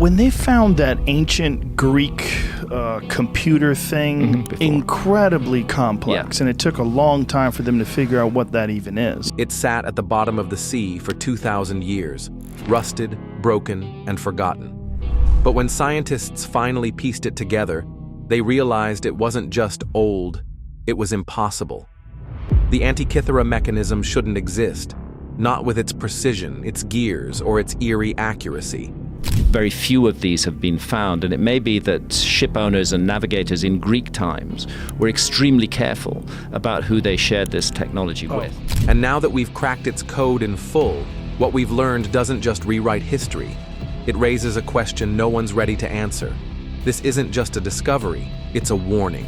When they found that ancient Greek computer thing, incredibly complex, and it took a long time for them to figure out what that even is. It sat at the bottom of the sea for 2,000 years, rusted, broken, and forgotten. But when scientists finally pieced it together, they realized it wasn't just old, it was impossible. The Antikythera mechanism shouldn't exist, not with its precision, its gears, or its eerie accuracy. Very few of these have been found, and it may be that ship owners and navigators in Greek times were extremely careful about who they shared this technology with. And now that we've cracked its code in full, what we've learned doesn't just rewrite history. It raises a question no one's ready to answer. This isn't just a discovery, it's a warning.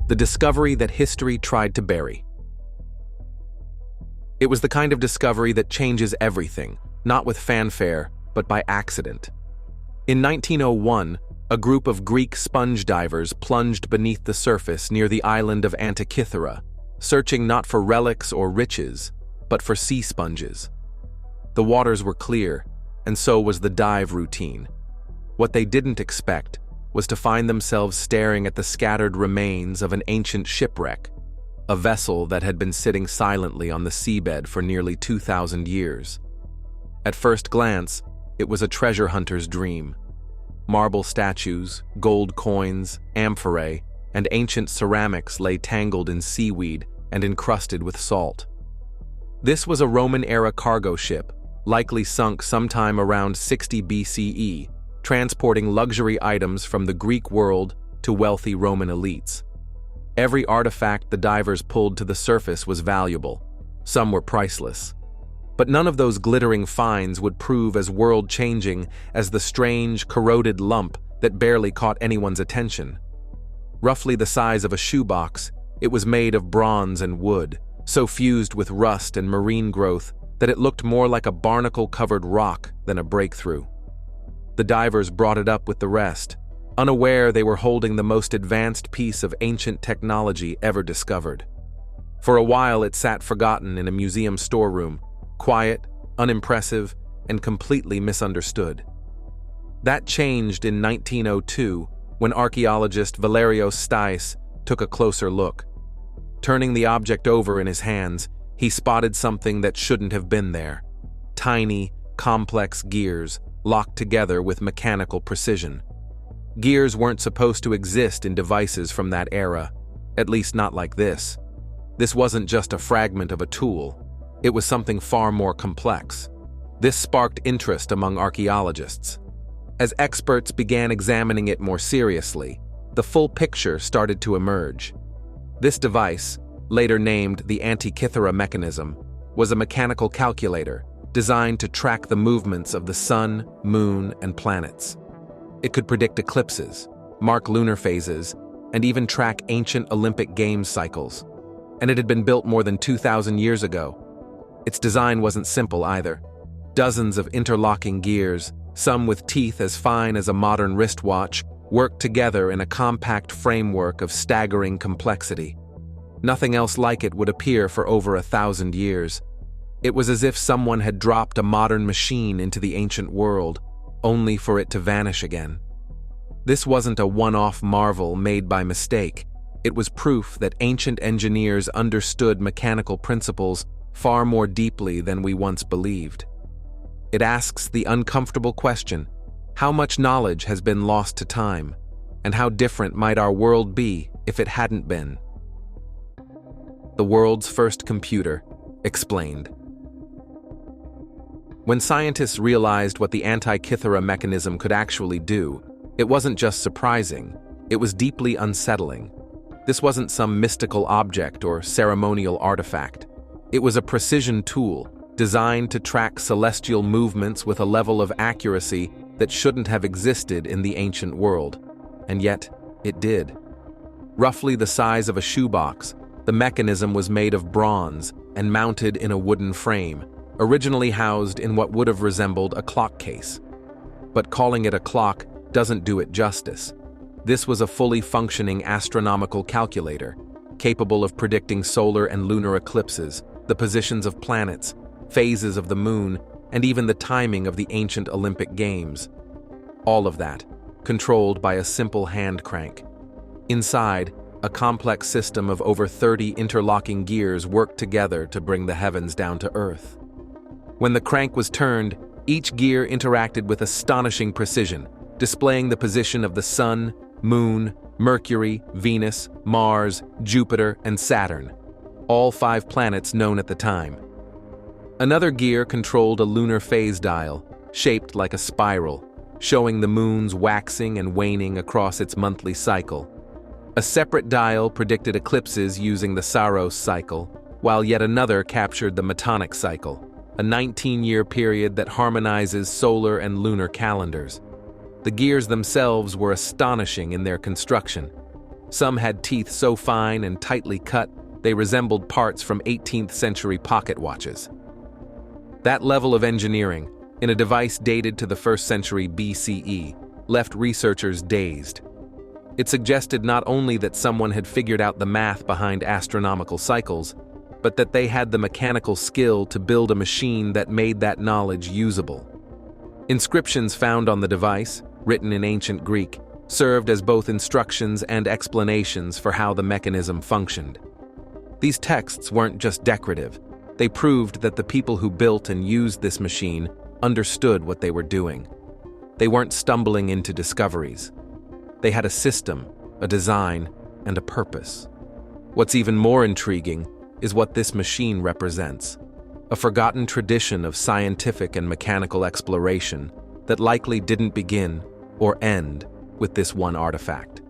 The discovery that history tried to bury. It was the kind of discovery that changes everything, not with fanfare, but by accident. In 1901, a group of Greek sponge divers plunged beneath the surface near the island of Antikythera, searching not for relics or riches, but for sea sponges. The waters were clear, and so was the dive routine. What they didn't expect was to find themselves staring at the scattered remains of an ancient shipwreck, a vessel that had been sitting silently on the seabed for nearly 2,000 years. At first glance, it was a treasure hunter's dream. Marble statues, gold coins, amphorae, and ancient ceramics lay tangled in seaweed and encrusted with salt. This was a Roman-era cargo ship, likely sunk sometime around 60 BCE, transporting luxury items from the Greek world to wealthy Roman elites. Every artifact the divers pulled to the surface was valuable. Some were priceless. But none of those glittering finds would prove as world-changing as the strange, corroded lump that barely caught anyone's attention. Roughly the size of a shoebox, it was made of bronze and wood, so fused with rust and marine growth that it looked more like a barnacle-covered rock than a breakthrough. The divers brought it up with the rest, unaware they were holding the most advanced piece of ancient technology ever discovered. For a while it sat forgotten in a museum storeroom, quiet, unimpressive, and completely misunderstood. That changed in 1902 when archaeologist Valerio Stais took a closer look. Turning the object over in his hands, he spotted something that shouldn't have been there. Tiny, complex gears locked together with mechanical precision. Gears weren't supposed to exist in devices from that era, at least not like this. This wasn't just a fragment of a tool, it was something far more complex. This sparked interest among archaeologists. As experts began examining it more seriously, the full picture started to emerge. This device, later named the Antikythera mechanism, was a mechanical calculator designed to track the movements of the sun, moon, and planets. It could predict eclipses, mark lunar phases, and even track ancient Olympic Games cycles. And it had been built more than 2,000 years ago. Its design wasn't simple either. Dozens of interlocking gears, some with teeth as fine as a modern wristwatch, worked together in a compact framework of staggering complexity. Nothing else like it would appear for over 1,000 years. It was as if someone had dropped a modern machine into the ancient world, only for it to vanish again. This wasn't a one-off marvel made by mistake. It was proof that ancient engineers understood mechanical principles far more deeply than we once believed. It asks the uncomfortable question, how much knowledge has been lost to time, and how different might our world be if it hadn't been? The world's first computer, explained. When scientists realized what the Antikythera mechanism could actually do, it wasn't just surprising, it was deeply unsettling. This wasn't some mystical object or ceremonial artifact. It was a precision tool designed to track celestial movements with a level of accuracy that shouldn't have existed in the ancient world. And yet, it did. Roughly the size of a shoebox, the mechanism was made of bronze and mounted in a wooden frame, originally housed in what would have resembled a clock case. But calling it a clock doesn't do it justice. This was a fully functioning astronomical calculator, capable of predicting solar and lunar eclipses, the positions of planets, phases of the moon, and even the timing of the ancient Olympic Games. All of that, controlled by a simple hand crank. Inside, a complex system of over 30 interlocking gears worked together to bring the heavens down to Earth. When the crank was turned, each gear interacted with astonishing precision, displaying the position of the Sun, Moon, Mercury, Venus, Mars, Jupiter, and Saturn, all 5 planets known at the time. Another gear controlled a lunar phase dial, shaped like a spiral, showing the moon's waxing and waning across its monthly cycle. A separate dial predicted eclipses using the Saros cycle, while yet another captured the Metonic cycle, a 19-year period that harmonizes solar and lunar calendars. The gears themselves were astonishing in their construction. Some had teeth so fine and tightly cut they resembled parts from 18th century pocket watches. That level of engineering, in a device dated to the 1st century BCE, left researchers dazed. It suggested not only that someone had figured out the math behind astronomical cycles, but that they had the mechanical skill to build a machine that made that knowledge usable. Inscriptions found on the device, written in ancient Greek, served as both instructions and explanations for how the mechanism functioned. These texts weren't just decorative. They proved that the people who built and used this machine understood what they were doing. They weren't stumbling into discoveries. They had a system, a design, and a purpose. What's even more intriguing is what this machine represents: a forgotten tradition of scientific and mechanical exploration that likely didn't begin or end with this one artifact.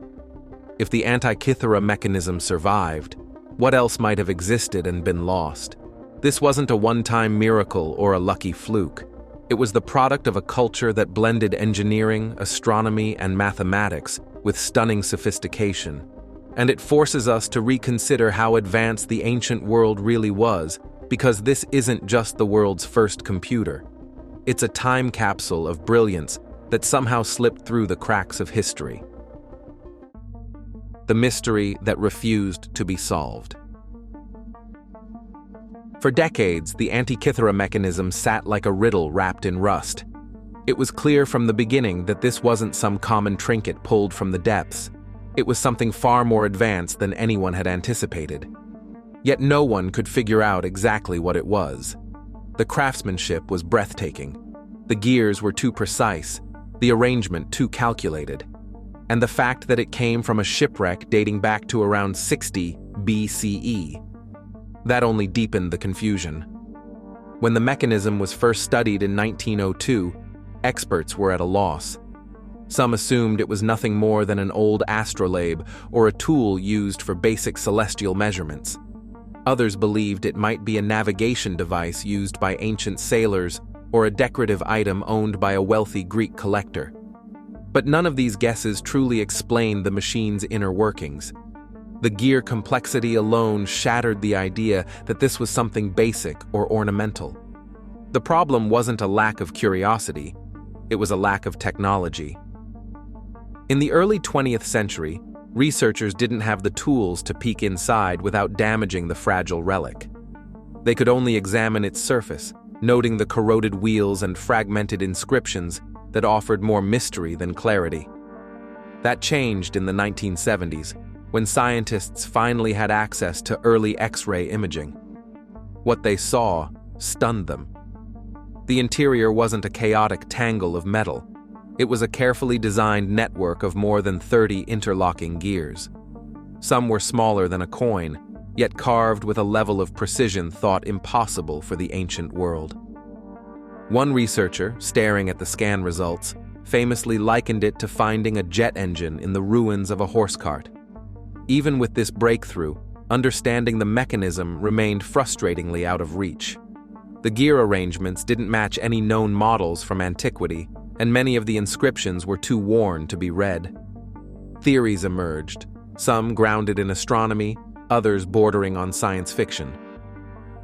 If the Antikythera mechanism survived, what else might have existed and been lost? This wasn't a one-time miracle or a lucky fluke. It was the product of a culture that blended engineering, astronomy, and mathematics with stunning sophistication. And it forces us to reconsider how advanced the ancient world really was, because this isn't just the world's first computer. It's a time capsule of brilliance that somehow slipped through the cracks of history. The mystery that refused to be solved. For decades, the Antikythera mechanism sat like a riddle wrapped in rust. It was clear from the beginning that this wasn't some common trinket pulled from the depths. It was something far more advanced than anyone had anticipated. Yet no one could figure out exactly what it was. The craftsmanship was breathtaking. The gears were too precise, the arrangement too calculated, and the fact that it came from a shipwreck dating back to around 60 BCE. That only deepened the confusion. When the mechanism was first studied in 1902, experts were at a loss. Some assumed it was nothing more than an old astrolabe or a tool used for basic celestial measurements. Others believed it might be a navigation device used by ancient sailors or a decorative item owned by a wealthy Greek collector. But none of these guesses truly explained the machine's inner workings. The gear complexity alone shattered the idea that this was something basic or ornamental. The problem wasn't a lack of curiosity, it was a lack of technology. In the early 20th century, researchers didn't have the tools to peek inside without damaging the fragile relic. They could only examine its surface, noting the corroded wheels and fragmented inscriptions that offered more mystery than clarity. That changed in the 1970s, when scientists finally had access to early X-ray imaging. What they saw stunned them. The interior wasn't a chaotic tangle of metal. It was a carefully designed network of more than 30 interlocking gears. Some were smaller than a coin, yet carved with a level of precision thought impossible for the ancient world. One researcher, staring at the scan results, famously likened it to finding a jet engine in the ruins of a horse cart. Even with this breakthrough, understanding the mechanism remained frustratingly out of reach. The gear arrangements didn't match any known models from antiquity, and many of the inscriptions were too worn to be read. Theories emerged, some grounded in astronomy, others bordering on science fiction.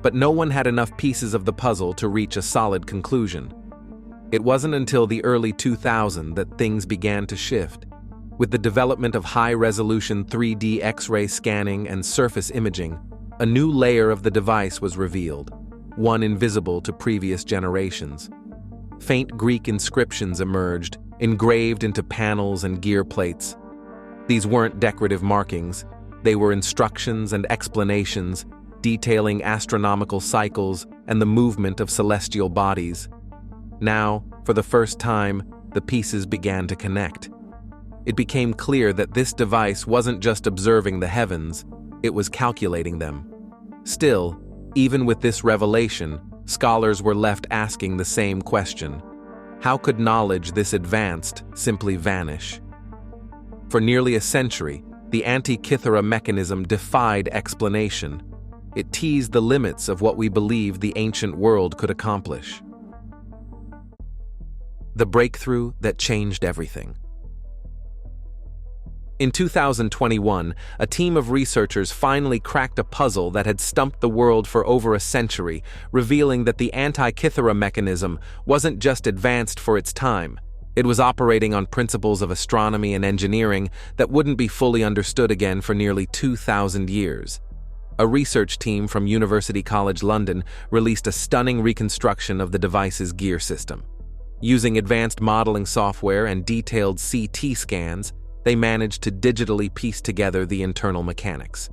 But no one had enough pieces of the puzzle to reach a solid conclusion. It wasn't until the early 2000s that things began to shift. With the development of high-resolution 3D X-ray scanning and surface imaging, a new layer of the device was revealed: one invisible to previous generations. Faint Greek inscriptions emerged, engraved into panels and gear plates. These weren't decorative markings, they were instructions and explanations detailing astronomical cycles and the movement of celestial bodies. Now, for the first time, the pieces began to connect. It became clear that this device wasn't just observing the heavens, it was calculating them. Still, even with this revelation, scholars were left asking the same question. How could knowledge this advanced simply vanish? For nearly a century, the Antikythera mechanism defied explanation. It teased the limits of what we believed the ancient world could accomplish. The breakthrough that changed everything. In 2021, a team of researchers finally cracked a puzzle that had stumped the world for over a century, revealing that the Antikythera mechanism wasn't just advanced for its time. It was operating on principles of astronomy and engineering that wouldn't be fully understood again for nearly 2,000 years. A research team from University College London released a stunning reconstruction of the device's gear system. Using advanced modeling software and detailed CT scans, they managed to digitally piece together the internal mechanics.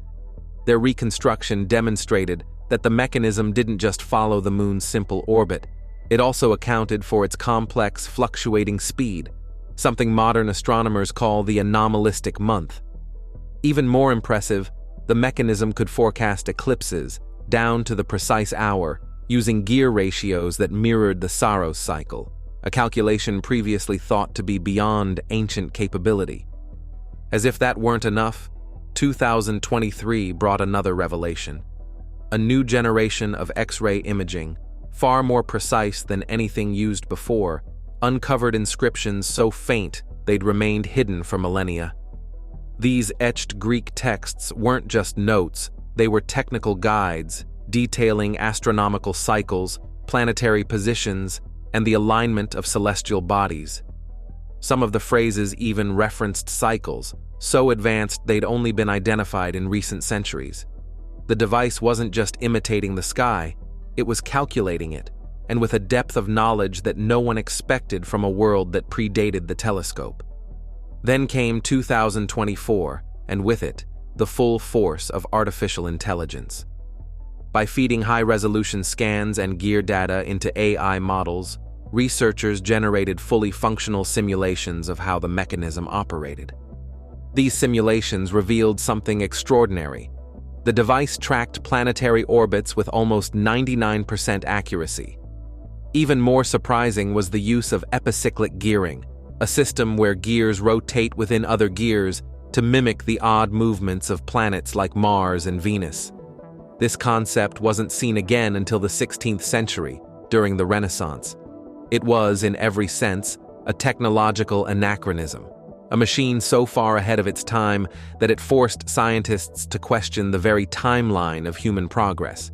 Their reconstruction demonstrated that the mechanism didn't just follow the moon's simple orbit, it also accounted for its complex, fluctuating speed, something modern astronomers call the anomalistic month. Even more impressive, the mechanism could forecast eclipses, down to the precise hour, using gear ratios that mirrored the Saros cycle, a calculation previously thought to be beyond ancient capability. As if that weren't enough, 2023 brought another revelation. A new generation of X-ray imaging, far more precise than anything used before, uncovered inscriptions so faint they'd remained hidden for millennia. These etched Greek texts weren't just notes, they were technical guides, detailing astronomical cycles, planetary positions, and the alignment of celestial bodies. Some of the phrases even referenced cycles, so advanced they'd only been identified in recent centuries. The device wasn't just imitating the sky, it was calculating it, and with a depth of knowledge that no one expected from a world that predated the telescope. Then came 2024, and with it, the full force of artificial intelligence. By feeding high-resolution scans and gear data into AI models, researchers generated fully functional simulations of how the mechanism operated. These simulations revealed something extraordinary. The device tracked planetary orbits with almost 99% accuracy. Even more surprising was the use of epicyclic gearing, a system where gears rotate within other gears to mimic the odd movements of planets like Mars and Venus. This concept wasn't seen again until the 16th century, during the Renaissance. It was, in every sense, a technological anachronism, a machine so far ahead of its time that it forced scientists to question the very timeline of human progress.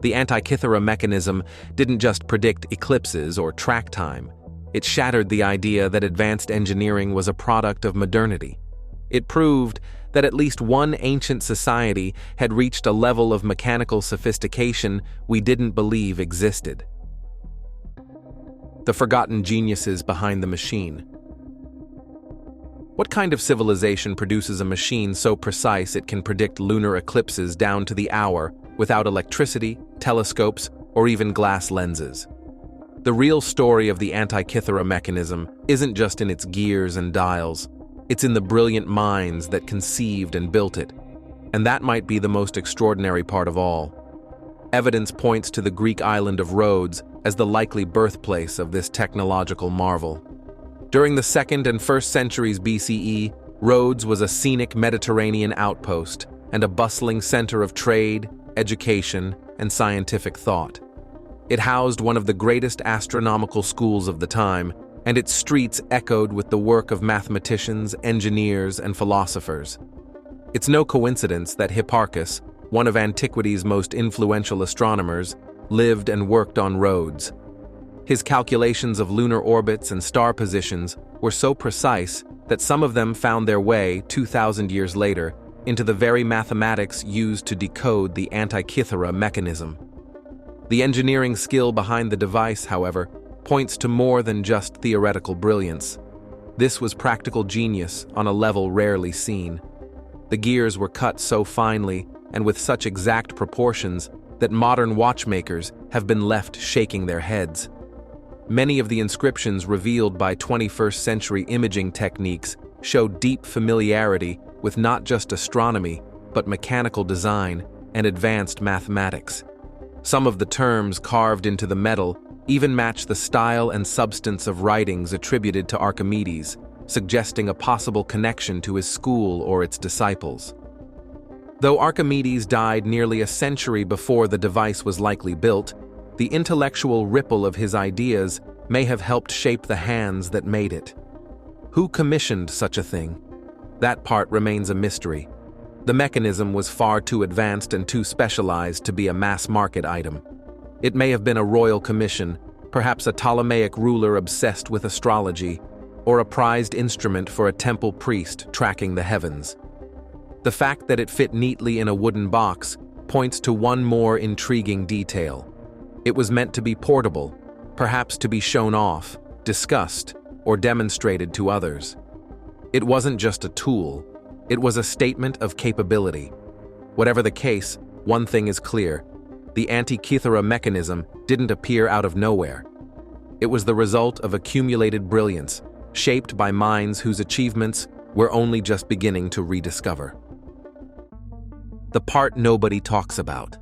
The Antikythera mechanism didn't just predict eclipses or track time. It shattered the idea that advanced engineering was a product of modernity. It proved that at least one ancient society had reached a level of mechanical sophistication we didn't believe existed. The forgotten geniuses behind the machine. What kind of civilization produces a machine so precise it can predict lunar eclipses down to the hour without electricity, telescopes, or even glass lenses? The real story of the Antikythera mechanism isn't just in its gears and dials. It's in the brilliant minds that conceived and built it. And that might be the most extraordinary part of all. Evidence points to the Greek island of Rhodes as the likely birthplace of this technological marvel. During the 2nd and 1st centuries BCE, Rhodes was a scenic Mediterranean outpost and a bustling center of trade, education, and scientific thought. It housed one of the greatest astronomical schools of the time, and its streets echoed with the work of mathematicians, engineers, and philosophers. It's no coincidence that Hipparchus, one of antiquity's most influential astronomers, lived and worked on Rhodes. His calculations of lunar orbits and star positions were so precise that some of them found their way, 2,000 years later, into the very mathematics used to decode the Antikythera mechanism. The engineering skill behind the device, however, points to more than just theoretical brilliance. This was practical genius on a level rarely seen. The gears were cut so finely and with such exact proportions that modern watchmakers have been left shaking their heads. Many of the inscriptions revealed by 21st century imaging techniques show deep familiarity with not just astronomy, but mechanical design and advanced mathematics. Some of the terms carved into the metal even match the style and substance of writings attributed to Archimedes, suggesting a possible connection to his school or its disciples. Though Archimedes died nearly a century before the device was likely built, the intellectual ripple of his ideas may have helped shape the hands that made it. Who commissioned such a thing? That part remains a mystery. The mechanism was far too advanced and too specialized to be a mass-market item. It may have been a royal commission, perhaps a Ptolemaic ruler obsessed with astrology, or a prized instrument for a temple priest tracking the heavens. The fact that it fit neatly in a wooden box points to one more intriguing detail. It was meant to be portable, perhaps to be shown off, discussed, or demonstrated to others. It wasn't just a tool, it was a statement of capability. Whatever the case, one thing is clear: the Antikythera mechanism didn't appear out of nowhere. It was the result of accumulated brilliance, shaped by minds whose achievements we're only just beginning to rediscover. The part nobody talks about.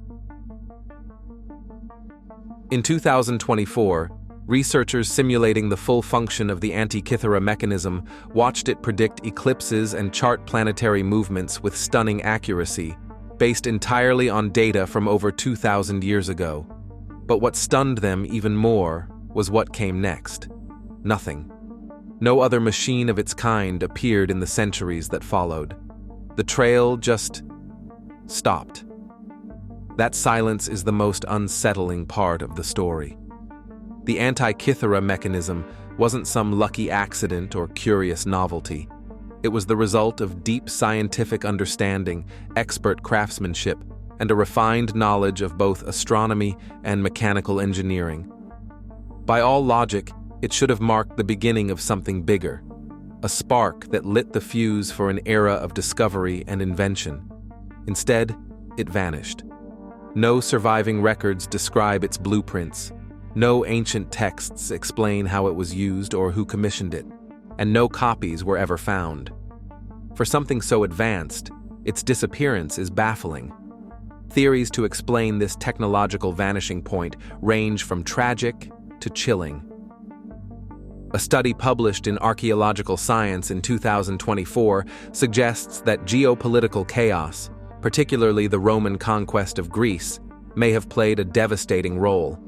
In 2024, researchers simulating the full function of the Antikythera mechanism watched it predict eclipses and chart planetary movements with stunning accuracy, based entirely on data from over 2,000 years ago. But what stunned them even more was what came next. Nothing. No other machine of its kind appeared in the centuries that followed. The trail just stopped. That silence is the most unsettling part of the story. The Antikythera mechanism wasn't some lucky accident or curious novelty. It was the result of deep scientific understanding, expert craftsmanship, and a refined knowledge of both astronomy and mechanical engineering. By all logic, it should have marked the beginning of something bigger, a spark that lit the fuse for an era of discovery and invention. Instead, it vanished. No surviving records describe its blueprints. No ancient texts explain how it was used or who commissioned it, and no copies were ever found. For something so advanced, its disappearance is baffling. Theories to explain this technological vanishing point range from tragic to chilling. A study published in Archaeological Science in 2024 suggests that geopolitical chaos, particularly the Roman conquest of Greece, may have played a devastating role.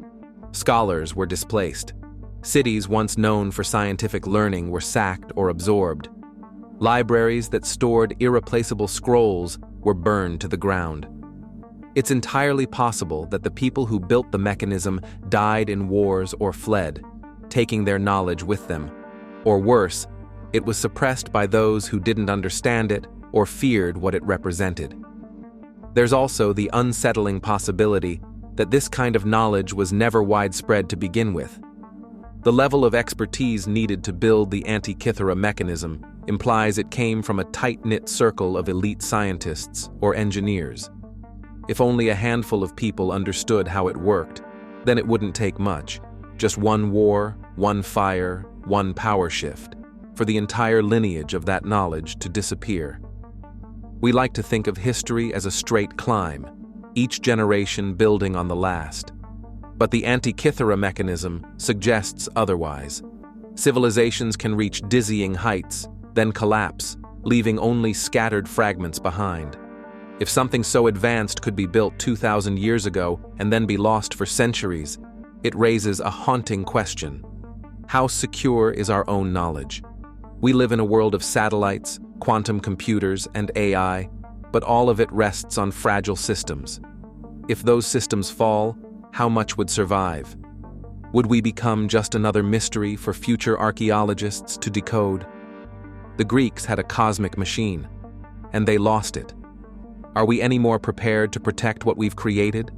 Scholars were displaced. Cities once known for scientific learning were sacked or absorbed. Libraries that stored irreplaceable scrolls were burned to the ground. It's entirely possible that the people who built the mechanism died in wars or fled, taking their knowledge with them. Or worse, it was suppressed by those who didn't understand it or feared what it represented. There's also the unsettling possibility that this kind of knowledge was never widespread to begin with. The level of expertise needed to build the Antikythera mechanism implies it came from a tight-knit circle of elite scientists or engineers. If only a handful of people understood how it worked, then it wouldn't take much, just one war, one fire, one power shift, for the entire lineage of that knowledge to disappear. We like to think of history as a straight climb, each generation building on the last. But the Antikythera mechanism suggests otherwise. Civilizations can reach dizzying heights, then collapse, leaving only scattered fragments behind. If something so advanced could be built 2,000 years ago and then be lost for centuries, it raises a haunting question. How secure is our own knowledge? We live in a world of satellites, quantum computers, and AI, but all of it rests on fragile systems. If those systems fall, how much would survive? Would we become just another mystery for future archaeologists to decode? The Greeks had a cosmic machine, and they lost it. Are we any more prepared to protect what we've created?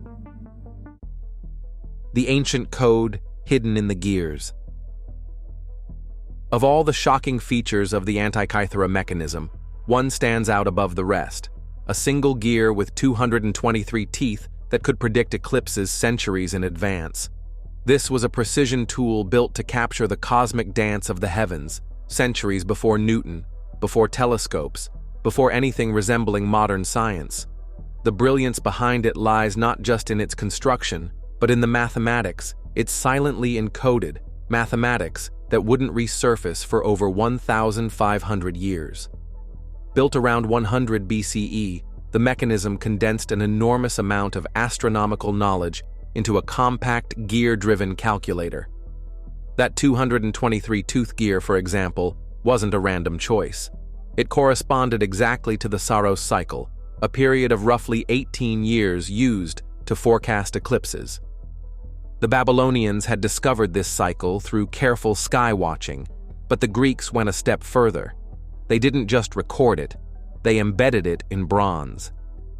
the ancient code hidden in the gears. Of all the shocking features of the Antikythera mechanism, one stands out above the rest: a single gear with 223 teeth that could predict eclipses centuries in advance. This was a precision tool built to capture the cosmic dance of the heavens, centuries before Newton, before telescopes, before anything resembling modern science. The brilliance behind it lies not just in its construction, but in the mathematics. It's silently encoded, mathematics that wouldn't resurface for over 1,500 years. Built around 100 BCE, the mechanism condensed an enormous amount of astronomical knowledge into a compact, gear-driven calculator. That 223-tooth gear, for example, wasn't a random choice. It corresponded exactly to the Saros cycle, a period of roughly 18 years used to forecast eclipses. The Babylonians had discovered this cycle through careful sky watching, but the Greeks went a step further. They didn't just record it, they embedded it in bronze.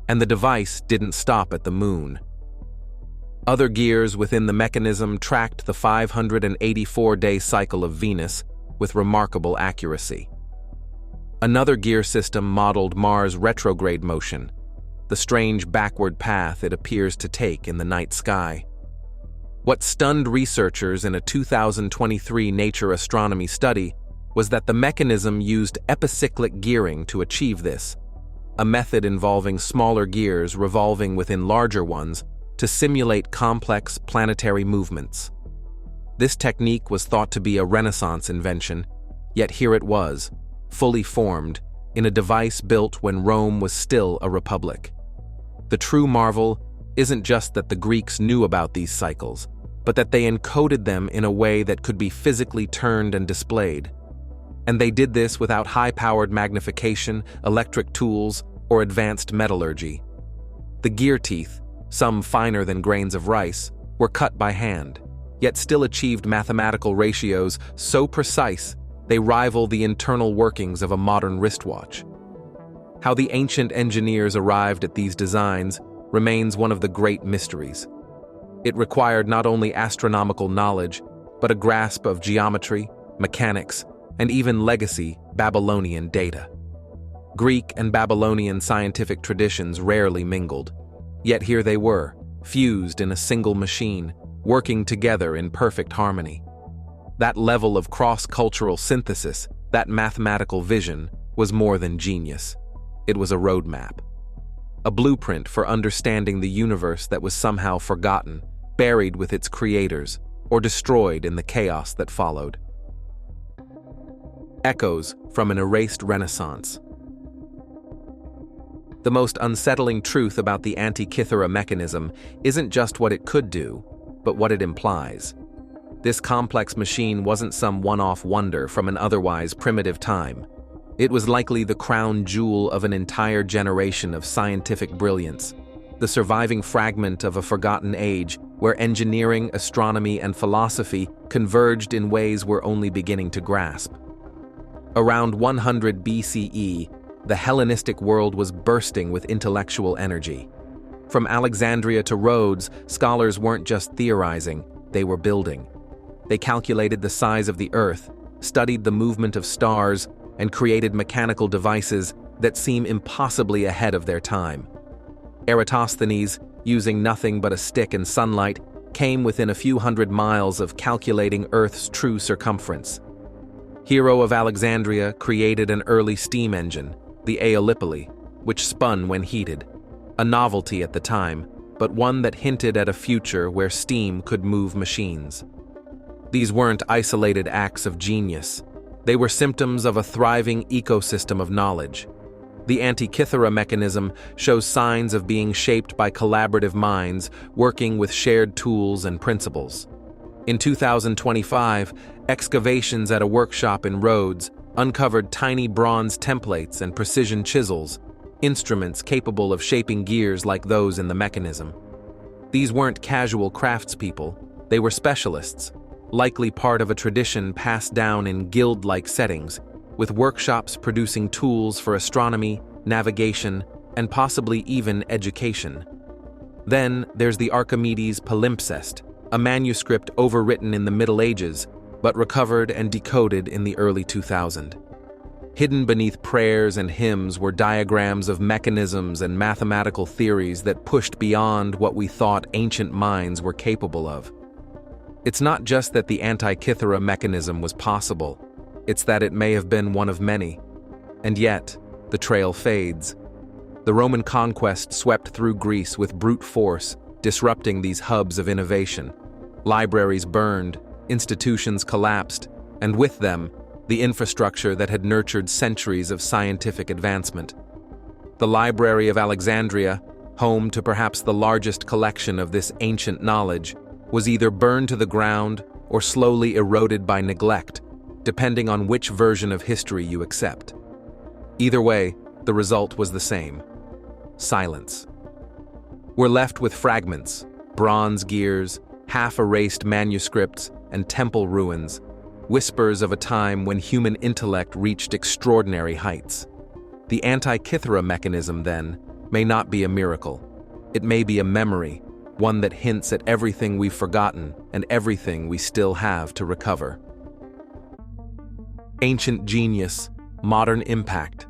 And the device didn't stop at the moon. Other gears within the mechanism tracked the 584-day cycle of Venus with remarkable accuracy. Another gear system modeled Mars' retrograde motion, the strange backward path it appears to take in the night sky. What stunned researchers in a 2023 Nature astronomy study was that the mechanism used epicyclic gearing to achieve this, a method involving smaller gears revolving within larger ones to simulate complex planetary movements. This technique was thought to be a Renaissance invention, yet here it was, fully formed, in a device built when Rome was still a republic. The true marvel isn't just that the Greeks knew about these cycles, but that they encoded them in a way that could be physically turned and displayed. And they did this without high-powered magnification, electric tools, or advanced metallurgy. The gear teeth, some finer than grains of rice, were cut by hand, yet still achieved mathematical ratios so precise they rival the internal workings of a modern wristwatch. How the ancient engineers arrived at these designs remains one of the great mysteries. It required not only astronomical knowledge, but a grasp of geometry, mechanics, and even legacy Babylonian data. Greek and Babylonian scientific traditions rarely mingled, yet here they were, fused in a single machine, working together in perfect harmony. That level of cross-cultural synthesis, that mathematical vision, was more than genius. It was a roadmap. A blueprint for understanding the universe that was somehow forgotten, buried with its creators, or destroyed in the chaos that followed. Echoes from an erased Renaissance. The most unsettling truth about the Antikythera mechanism isn't just what it could do, but what it implies. This complex machine wasn't some one-off wonder from an otherwise primitive time. It was likely the crown jewel of an entire generation of scientific brilliance, the surviving fragment of a forgotten age where engineering, astronomy, and philosophy converged in ways we're only beginning to grasp. Around 100 BCE, the Hellenistic world was bursting with intellectual energy. From Alexandria to Rhodes, scholars weren't just theorizing, they were building. They calculated the size of the Earth, studied the movement of stars, and created mechanical devices that seem impossibly ahead of their time. Eratosthenes, using nothing but a stick and sunlight, came within a few hundred miles of calculating Earth's true circumference. Hero of Alexandria created an early steam engine, the Aeolipile, which spun when heated, a novelty at the time, but one that hinted at a future where steam could move machines. These weren't isolated acts of genius. They were symptoms of a thriving ecosystem of knowledge. The Antikythera mechanism shows signs of being shaped by collaborative minds working with shared tools and principles. In 2025, excavations at a workshop in Rhodes uncovered tiny bronze templates and precision chisels, instruments capable of shaping gears like those in the mechanism. These weren't casual craftspeople, they were specialists, likely part of a tradition passed down in guild-like settings, with workshops producing tools for astronomy, navigation, and possibly even education. Then there's the Archimedes palimpsest, a manuscript overwritten in the Middle Ages, but recovered and decoded in the early 2000s. Hidden beneath prayers and hymns were diagrams of mechanisms and mathematical theories that pushed beyond what we thought ancient minds were capable of. It's not just that the Antikythera mechanism was possible, it's that it may have been one of many. And yet, the trail fades. The Roman conquest swept through Greece with brute force, disrupting these hubs of innovation. Libraries burned, institutions collapsed, and with them, the infrastructure that had nurtured centuries of scientific advancement. The Library of Alexandria, home to perhaps the largest collection of this ancient knowledge, was either burned to the ground or slowly eroded by neglect, depending on which version of history you accept. Either way, the result was the same: silence. We're left with fragments, bronze gears, half-erased manuscripts, and temple ruins, whispers of a time when human intellect reached extraordinary heights. The Antikythera mechanism, then, may not be a miracle. It may be a memory, one that hints at everything we've forgotten and everything we still have to recover. Ancient genius, modern impact.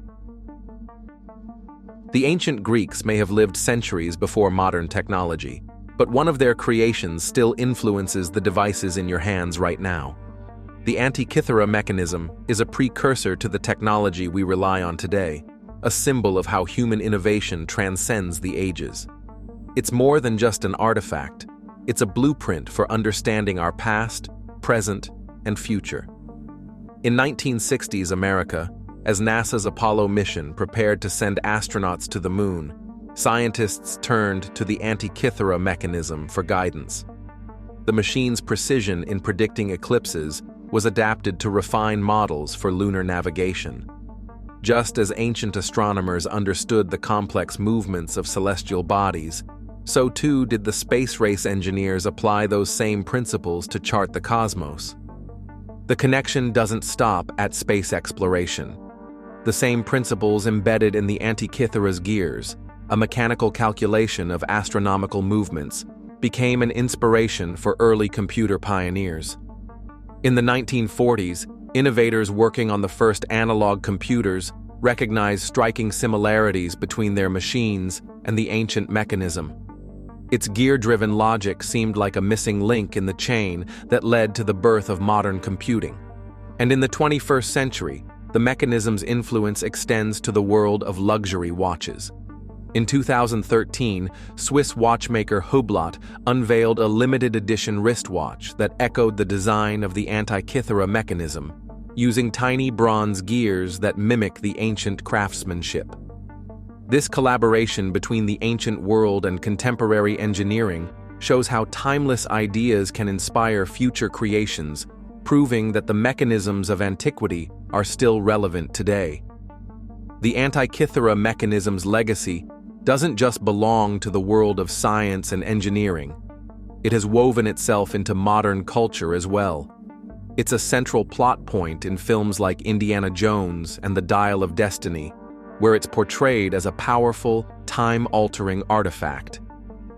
The ancient Greeks may have lived centuries before modern technology, but one of their creations still influences the devices in your hands right now. The Antikythera mechanism is a precursor to the technology we rely on today, a symbol of how human innovation transcends the ages. It's more than just an artifact, it's a blueprint for understanding our past, present, and future. In 1960s America, as NASA's Apollo mission prepared to send astronauts to the moon, scientists turned to the Antikythera mechanism for guidance. The machine's precision in predicting eclipses was adapted to refine models for lunar navigation. Just as ancient astronomers understood the complex movements of celestial bodies, so too did the space race engineers apply those same principles to chart the cosmos. The connection doesn't stop at space exploration. The same principles embedded in the Antikythera's gears, a mechanical calculation of astronomical movements, became an inspiration for early computer pioneers. In the 1940s, innovators working on the first analog computers recognized striking similarities between their machines and the ancient mechanism. Its gear-driven logic seemed like a missing link in the chain that led to the birth of modern computing. And in the 21st century, the mechanism's influence extends to the world of luxury watches. In 2013, Swiss watchmaker Hublot unveiled a limited edition wristwatch that echoed the design of the Antikythera mechanism, using tiny bronze gears that mimic the ancient craftsmanship. This collaboration between the ancient world and contemporary engineering shows how timeless ideas can inspire future creations, proving that the mechanisms of antiquity are still relevant today. The Antikythera mechanism's legacy doesn't just belong to the world of science and engineering. It has woven itself into modern culture as well. It's a central plot point in films like Indiana Jones and The Dial of Destiny, where it's portrayed as a powerful, time-altering artifact.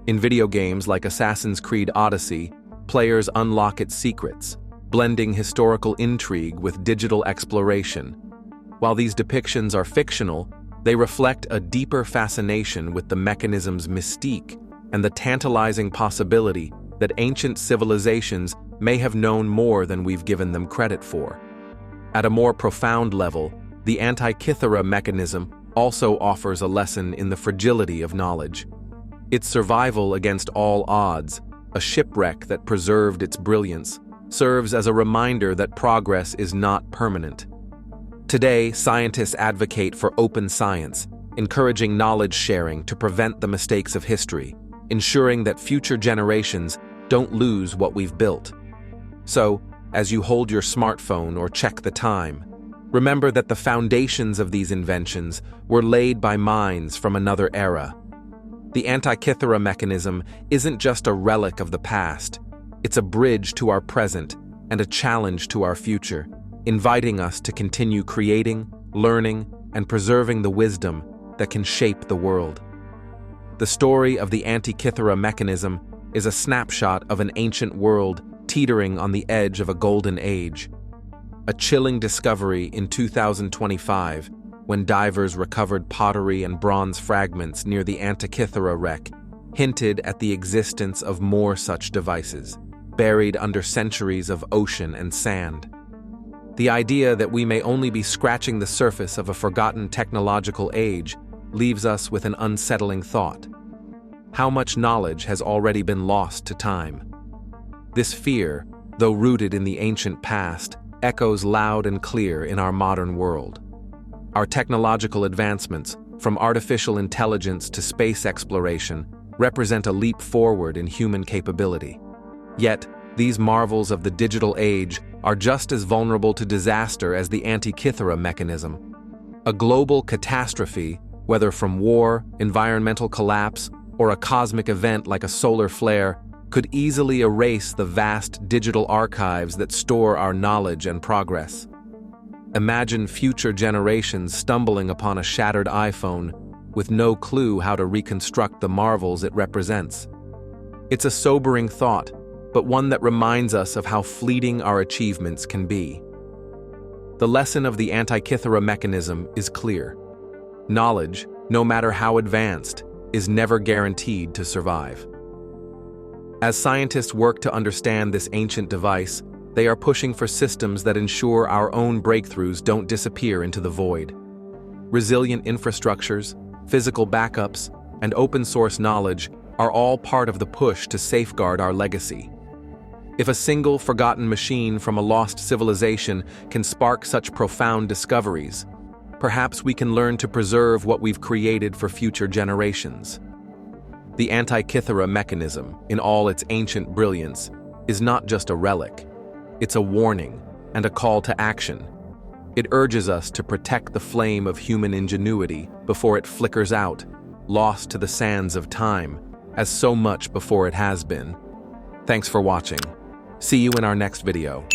In video games like Assassin's Creed Odyssey, players unlock its secrets, blending historical intrigue with digital exploration. While these depictions are fictional, they reflect a deeper fascination with the mechanism's mystique and the tantalizing possibility that ancient civilizations may have known more than we've given them credit for. At a more profound level, the Antikythera mechanism also offers a lesson in the fragility of knowledge. Its survival against all odds, a shipwreck that preserved its brilliance, serves as a reminder that progress is not permanent. Today, scientists advocate for open science, encouraging knowledge sharing to prevent the mistakes of history, ensuring that future generations don't lose what we've built. So, as you hold your smartphone or check the time, remember that the foundations of these inventions were laid by minds from another era. The Antikythera mechanism isn't just a relic of the past, it's a bridge to our present and a challenge to our future, inviting us to continue creating, learning, and preserving the wisdom that can shape the world. The story of the Antikythera mechanism is a snapshot of an ancient world teetering on the edge of a golden age. A chilling discovery in 2025 when divers recovered pottery and bronze fragments near the Antikythera wreck hinted at the existence of more such devices, buried under centuries of ocean and sand. The idea that we may only be scratching the surface of a forgotten technological age leaves us with an unsettling thought. How much knowledge has already been lost to time? This fear, though rooted in the ancient past, echoes loud and clear in our modern world. Our technological advancements, from artificial intelligence to space exploration, represent a leap forward in human capability. Yet, these marvels of the digital age are just as vulnerable to disaster as the Antikythera mechanism. A global catastrophe, whether from war, environmental collapse, or a cosmic event like a solar flare, could easily erase the vast digital archives that store our knowledge and progress. Imagine future generations stumbling upon a shattered iPhone with no clue how to reconstruct the marvels it represents. It's a sobering thought, but one that reminds us of how fleeting our achievements can be. The lesson of the Antikythera mechanism is clear. Knowledge, no matter how advanced, is never guaranteed to survive. As scientists work to understand this ancient device, they are pushing for systems that ensure our own breakthroughs don't disappear into the void. Resilient infrastructures, physical backups, and open-source knowledge are all part of the push to safeguard our legacy. If a single forgotten machine from a lost civilization can spark such profound discoveries, perhaps we can learn to preserve what we've created for future generations. The Antikythera mechanism, in all its ancient brilliance, is not just a relic. It's a warning and a call to action. It urges us to protect the flame of human ingenuity before it flickers out, lost to the sands of time, as so much before it has been. Thanks for watching. See you in our next video.